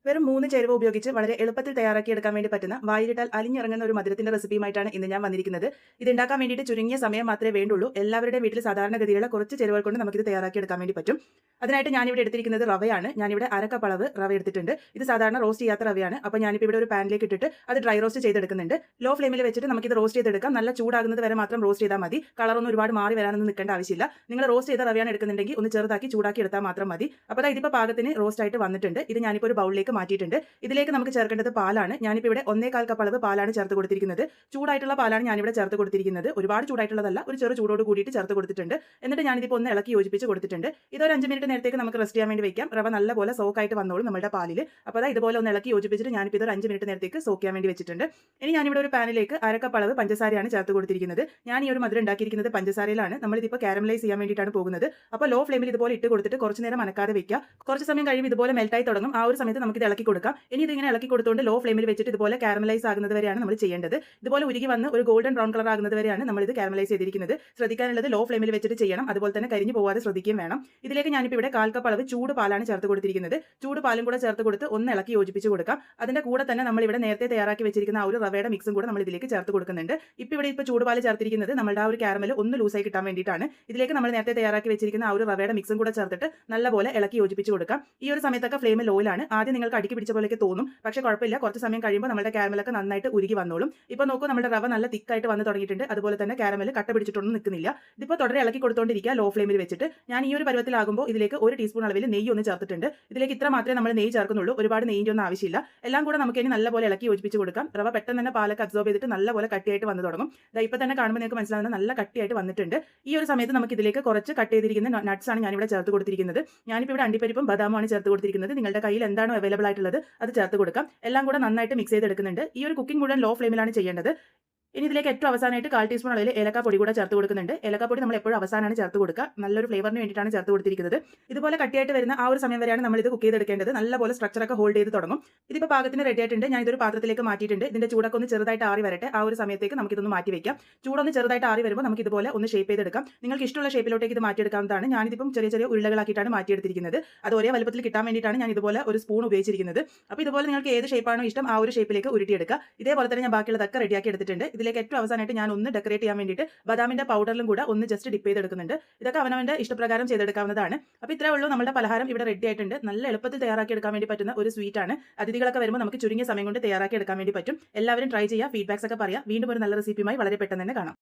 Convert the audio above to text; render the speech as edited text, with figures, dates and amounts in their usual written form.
വെറും 3 ചേരുവ ഉപയോഗിച്ച് വളരെ എളുപ്പത്തിൽ തയ്യാറാക്കിയെടുക്കാൻ വേണ്ടി പറ്റുന്ന വായിലിട്ടാൽ അലിഞ്ഞിറങ്ങുന്ന ഒരു മധുരത്തിന്റെ റെസിപ്പിയുമായിട്ടാണ് ഇന്ന് ഞാൻ വന്നിരിക്കുന്നത്. ഇത് ഉണ്ടാക്കാൻ വേണ്ടിയിട്ട് ചുരുങ്ങിയ സമയം മാത്രമേ വേണ്ടുള്ളൂ. എല്ലാവരുടെയും വീട്ടിൽ സാധാരണഗതിയിലുള്ള കുറച്ച് ചേരുവകൾ കൊണ്ട് നമുക്കിത് തയ്യാറാക്കിയെടുക്കാൻ വേണ്ടി പറ്റും. അതിനായിട്ട് ഞാനിവിടെ എടുത്തിരിക്കുന്നത് റവയാണ്. ഞാനിവിടെ അരക്കപ്പ് അളവ് റവ എടുത്തിട്ടുണ്ട്. ഇത് സാധാരണ റോസ്റ്റ് ചെയ്യാത്ത റവയാണ്. അപ്പോൾ ഞാനിപ്പോൾ ഇവിടെ ഒരു പാനിലേക്ക് ഇട്ടിട്ട് അത് ഡ്രൈ റോസ്റ്റ് ചെയ്തെടുക്കുന്നുണ്ട്. ലോ ഫ്ലെയിമിൽ വെച്ചിട്ട് നമുക്കിത് റോസ്റ്റ് ചെയ്തെടുക്കാം. നല്ല ചൂടാകുന്നത് വരെ മാത്രം റോസ്റ്റ് ചെയ്താൽ മതി. കളറൊന്നും ഒരുപാട് മാറി വരാനൊന്നും നിൽക്കേണ്ട ആവശ്യമില്ല. നിങ്ങൾ റോസ്റ്റ് ചെയ്ത റവയാണ് എടുക്കുന്നുണ്ടെങ്കിൽ ഒന്ന് ചെറുതാക്കി ചൂടാക്കി എടുത്താൽ മാത്രം മതി. അപ്പോൾ ഇതിപ്പോൾ പാകത്തിന് റോസ്റ്റ് ആയിട്ട് വന്നിട്ടുണ്ട്. ഇത് ഞാനിപ്പോൾ ഒരു ബൗളിലേക്ക് മാറ്റിയിട്ടുണ്ട്. ഇതിലേക്ക് നമുക്ക് ചേർക്കേണ്ടത് പാലാണ്. ഞാനിപ്പോൾ ഇവിടെ 1/4 കപ്പ് അളവ് പാലാണ് ചേർത്ത് കൊടുത്തിരിക്കുന്നത്. ചൂടായിട്ടുള്ള പാലാണ് ഞാനിവിടെ ചേർത്ത് കൊടുത്തിരിക്കുന്നത്. ഒരുപാട് ചൂടായിട്ടുള്ളതല്ല, ഒരു ചെറു ചൂടോട് കൂടിയിട്ട് ചേർത്ത് കൊടുത്തിട്ടുണ്ട്. എന്നിട്ട് ഞാനിതിപ്പോൾ ഒന്ന് ഇളക്കി യോജിപ്പിച്ച് കൊടുത്തിട്ടുണ്ട്. ഇതൊരു 5 മിനിറ്റ് നേരത്തേക്ക് നമുക്ക് റെസ്റ്റ് ചെയ്യാൻ വേണ്ടി വെക്കാം. റവ നല്ലപോലെ സോക്ക് ആയിട്ട് വന്നോളും നമ്മുടെ പാലിൽ. അപ്പോൾ ഇതുപോലെ ഒന്ന് ഇളക്കി യോജിപ്പിച്ചിട്ട് ഞാനിപ്പോൾ ഇതൊരു 5 മിനിറ്റ് നേരത്തേക്ക് സോക്ക് ചെയ്യാൻ വേണ്ടി വെച്ചിട്ടുണ്ട്. ഇനി ഞാനിവിടെ ഒരു പാനിലേക്ക് അരക്കപ്പ് അളവ് പഞ്ചസാരയാണ് ചേർത്ത് കൊടുത്തിരിക്കുന്നത്. ഞാൻ ഈ ഒരു മധുരം ഉണ്ടാക്കിയിരിക്കുന്നത് പഞ്ചസാരയിലാണ്. നമ്മളിതിപ്പോൾ കാരമലൈസ് ചെയ്യാൻ വേണ്ടിയിട്ടാണ് പോകുന്നത്. അപ്പോൾ ലോ ഫ്ലെയിമിൽ ഇതുപോലെ ഇട്ട് കൊടുത്തിട്ട് കുറച്ച് നേരം അനക്കാതെ വെക്കുക. കുറച്ച് സമയം കഴിയുമ്പോൾ ഇതുപോലെ മെൽറ്റായി തുടങ്ങും. ആ ഒരു സമയത്ത് നമുക്ക് ഇത് ഇളക്കി കൊടുക്കാം. ഇനി ഇതിങ്ങനെ ഇളക്കി കൊടുത്തുകൊണ്ട് ലോ ഫ്ലെയിമിൽ വെച്ചിട്ട് ഇതുപോലെ കാരമലൈസ് ആകുന്നത് വരെയാണ് നമ്മൾ ചെയ്യേണ്ടത്. ഇതുപോലെ ഉരുകി വന്ന് ഒരു ഗോൾഡൻ ബ്രൗൺ കളർ ആകുന്നത് വരെയാണ് നമ്മൾ ഇത് കാരമലൈസ് ചെയ്തിരിക്കുന്നത്. ശ്രദ്ധിക്കാനുള്ളത് ലോ ഫ്ലെയിമിൽ വെച്ചിട്ട് ചെയ്യണം. അതുപോലെ തന്നെ കരിഞ്ഞു പോവാതെ ശ്രദ്ധിക്കുകയും വേണം. ഇതിലേക്ക് ഞാനിപ്പോൾ ഇവിടെ 1/4 കപ്പ് അളവ് ചൂട് പാലാണ് ചേർത്ത് കൊടുത്തിരിക്കുന്നത്. ചൂട് പാലും കൂടെ ചേർത്ത് കൊടുത്ത് ഒന്ന് ഇളക്കി യോജിപ്പിച്ച് കൊടുക്കാം. അതിന്റെ കൂടെ തന്നെ നമ്മൾ ഇവിടെ നേരത്തെ തയ്യാറാക്കി വെച്ചിരിക്കുന്ന ആ ഒരു റവയുടെ മിക്സും കൂടെ നമ്മൾ ഇതിലേക്ക് ചേർത്ത് കൊടുക്കുന്നുണ്ട്. ഇപ്പോൾ ചൂടുപാൽ ചേർത്തിരിക്കുന്നത് നമ്മുടെ ആ ഒരു കാരമൽ ഒന്ന് ലൂസായി കിട്ടാൻ വേണ്ടിയിട്ടാണ്. ഇതിലേക്ക് നമ്മൾ നേരത്തെ തയ്യാറാക്കി വെച്ചിരിക്കുന്ന ആ ഒരു റവയുടെ മിക്സും കൂടെ ചേർത്തിട്ട് നല്ലപോലെ ഇളക്കി യോജിപ്പിച്ച് കൊടുക്കാം. ഈ ഒരു സമയത്തൊക്കെ ഫ്ലെയിം ലോയിലാണ്. ആദ്യം നിങ്ങൾക്ക് അടുക്കി പിടിച്ച പോലെയൊക്കെ തോന്നും, പക്ഷേ കുഴപ്പമില്ല. കുറച്ച് സമയം കഴിയുമ്പോൾ നമ്മുടെ കാരമലൊക്കെ നന്നായിട്ട് ഉരുകി വന്നോളും. ഇപ്പോൾ നോക്കൂ, നമ്മുടെ റവ നല്ല തിക്കായിട്ട് വന്ന് തുടങ്ങിയിട്ടുണ്ട്. അതുപോലെ തന്നെ കാരമൽ കട്ട പിടിച്ചിട്ടൊന്നും നിൽക്കുന്നില്ല. ഇതിപ്പോൾ തുടരെ ഇളക്കി കൊടുത്തോണ്ടിരിക്കുക ലോ ഫ്ലെയിമിൽ വെച്ചിട്ട്. ഞാൻ ഈ ഒരു പരുവത്തിലാകുമ്പോൾ ഇതിലേക്ക് 1 ടീസ്പൂൺ അളവിൽ നെയ്യ് ഒന്ന് ചേർത്തിട്ടുണ്ട്. ഇതിലേക്ക് ഇത്ര മാത്രമേ നമ്മൾ നെയ്യ് ചേർക്കുന്നുള്ളൂ. ഒരുപാട് നെയ്യിൻ്റെ ഒന്നും ആവശ്യമില്ല. എല്ലാം കൂടെ നമുക്ക് ഇനി നല്ലപോലെ ഇളക്കി യോജിപ്പിച്ച് കൊടുക്കാം. റവ പെട്ടെന്ന് തന്നെ പാലൊക്കെ അബ്സോർബ് ചെയ്തിട്ട് നല്ലപോലെ കട്ടിയായിട്ട് വന്ന് തുടങ്ങും. ഇപ്പോൾ തന്നെ കാണുമ്പോൾ നിങ്ങൾക്ക് മനസ്സിലാവുന്നത് നല്ല കട്ടിയായിട്ട് വന്നിട്ടുണ്ട്. ഈ ഒരു സമയത്ത് നമുക്ക് ഇതിലേക്ക് കുറച്ച് കട്ട് ചെയ്തിരിക്കുന്ന നട്ട്സ് ആണ് ഞാനിവിടെ ചേർത്ത് കൊടുത്തിരിക്കുന്നത്. ഞാനിപ്പോൾ ഇവിടെ അണ്ടിപ്പരിപ്പും ബദാമുമാണ് ചേർത്ത് കൊടുത്തിരിക്കുന്നത്. നിങ്ങളുടെ കയ്യിൽ എന്താണോ അവൈലബിൾ ആയിട്ടുള്ളത് അത് ചേർത്ത് കൊടുക്കാം. എല്ലാം കൂടെ നന്നായിട്ട് മിക്സ് ചെയ്തെടുക്കുന്നുണ്ട്. ഈ ഒരു കുക്കിംഗ് മുഴുവൻ ലോ ഫ്ലെയിമിലാണ് ചെയ്യേണ്ടത്. ഇനി ഇതിലേക്ക് ഏറ്റവും അവസാനമായിട്ട് 1/4 ടീസ്പൂൺ അളവിൽ ഏലക്കാപ്പൊടി കൂടെ ചേർത്ത് കൊടുക്കുന്നുണ്ട്. ഏലക്കാപ്പൊടി നമ്മൾ എപ്പോഴും അവസാനമാണ് ചേർത്ത് കൊടുക്കുക. നല്ലൊരു ഫ്ലേവറിന് വേണ്ടിയിട്ടാണ് ചേർത്ത് കൊടുത്തിരിക്കുന്നത്. ഇതുപോലെ കട്ടിയായിട്ട് വരുന്ന ആ ഒരു സമയം വരെയാണ് നമ്മൾ ഇത് കുക്ക് ചെയ്തെടുക്കേണ്ടത്. നല്ലപോലെ സ്ട്രക്ചറൊക്കെ ഹോൾഡ് ചെയ്ത് തുടങ്ങും. ഇതിപ്പോൾ പാകത്തിന് റെഡി ആയിട്ടുണ്ട്. ഞാൻ ഇതൊരു പാത്രത്തിലേക്ക് മാറ്റിയിട്ടുണ്ട്. ഇതിന്റെ ചൂടൊക്കെ ഒന്ന് ചെറുതായിട്ട് ആറി വരട്ടെ. ആ ഒരു സമയത്തേക്ക് നമുക്കിതൊന്ന് മാറ്റി വെക്കാം. ചൂടൊന്ന് ചെറുതായിട്ട് ആറി വരുമ്പോൾ നമുക്ക് ഇതുപോലെ ഒന്ന് ഷേപ്പ് ചെയ്തെടുക്കാം. നിങ്ങൾക്ക് ഇഷ്ടമുള്ള ഷേപ്പിലോട്ടേക്ക് ഇത് മാറ്റിയെടുക്കാവുന്നതാണ്. ഞാനിതിപ്പം ചെറിയ ചെറിയ ഉരുളകളാക്കിയിട്ടാണ് മാറ്റിയെടുത്തിരിക്കുന്നത്. അത് ഒരേ വലുപ്പത്തിൽ കിട്ടാൻ വേണ്ടിയിട്ടാണ് ഞാൻ ഇതുപോലെ ഒരു സ്പൂൺ ഉപയോഗിച്ചിരിക്കുന്നത്. അപ്പോൾ ഇതുപോലെ നിങ്ങൾക്ക് ഏത് ഷേപ്പാണോ ഇഷ്ടം ആ ഒരു ഷേപ്പിലേക്ക് ഉരുട്ടിയെടുക്കുക. ഇതേപോലെ തന്നെ ഞാൻ ബാക്കിയുള്ളതൊക്കെ റെഡിയാക്കി എടുത്തിട്ടുണ്ട്. ഇതിലേക്ക് ഏറ്റവും അവസാനമായിട്ട് ഞാൻ ഒന്ന് ഡെക്കറേറ്റ് ചെയ്യാൻ വേണ്ടിയിട്ട് ബദാമിന്റെ പൗഡറിലും കൂടെ ഒന്ന് ജസ്റ്റ് ഡിപ്പ് ചെയ്തെടുക്കുന്നുണ്ട്. ഇതൊക്കെ അവനവന്റെ ഇഷ്ടപ്രകാരം ചെയ്തെടുക്കാവുന്നതാണ്. അപ്പോൾ ഇത്രേ ഉള്ളൂ, നമ്മുടെ പലഹാരം ഇവിടെ റെഡി ആയിട്ടുണ്ട്. നല്ല എളുപ്പത്തിൽ തയ്യാറാക്കി എടുക്കാൻ വേണ്ടി പറ്റുന്ന ഒരു സ്വീറ്റ് ആണ്. അതിഥികളൊക്കെ വരുമ്പോൾ നമുക്ക് ചുരുങ്ങിയ സമയം കൊണ്ട് തയ്യാറാക്കി എടുക്കാൻ വേണ്ടി പറ്റും. എല്ലാവരും ട്രൈ ചെയ്യുക, ഫീഡ്ബാക്സ് ഒക്കെ പറയുക. വീണ്ടും ഒരു നല്ല റെസിപ്പിയുമായി വളരെ പെട്ടെന്ന് തന്നെ കാണാം.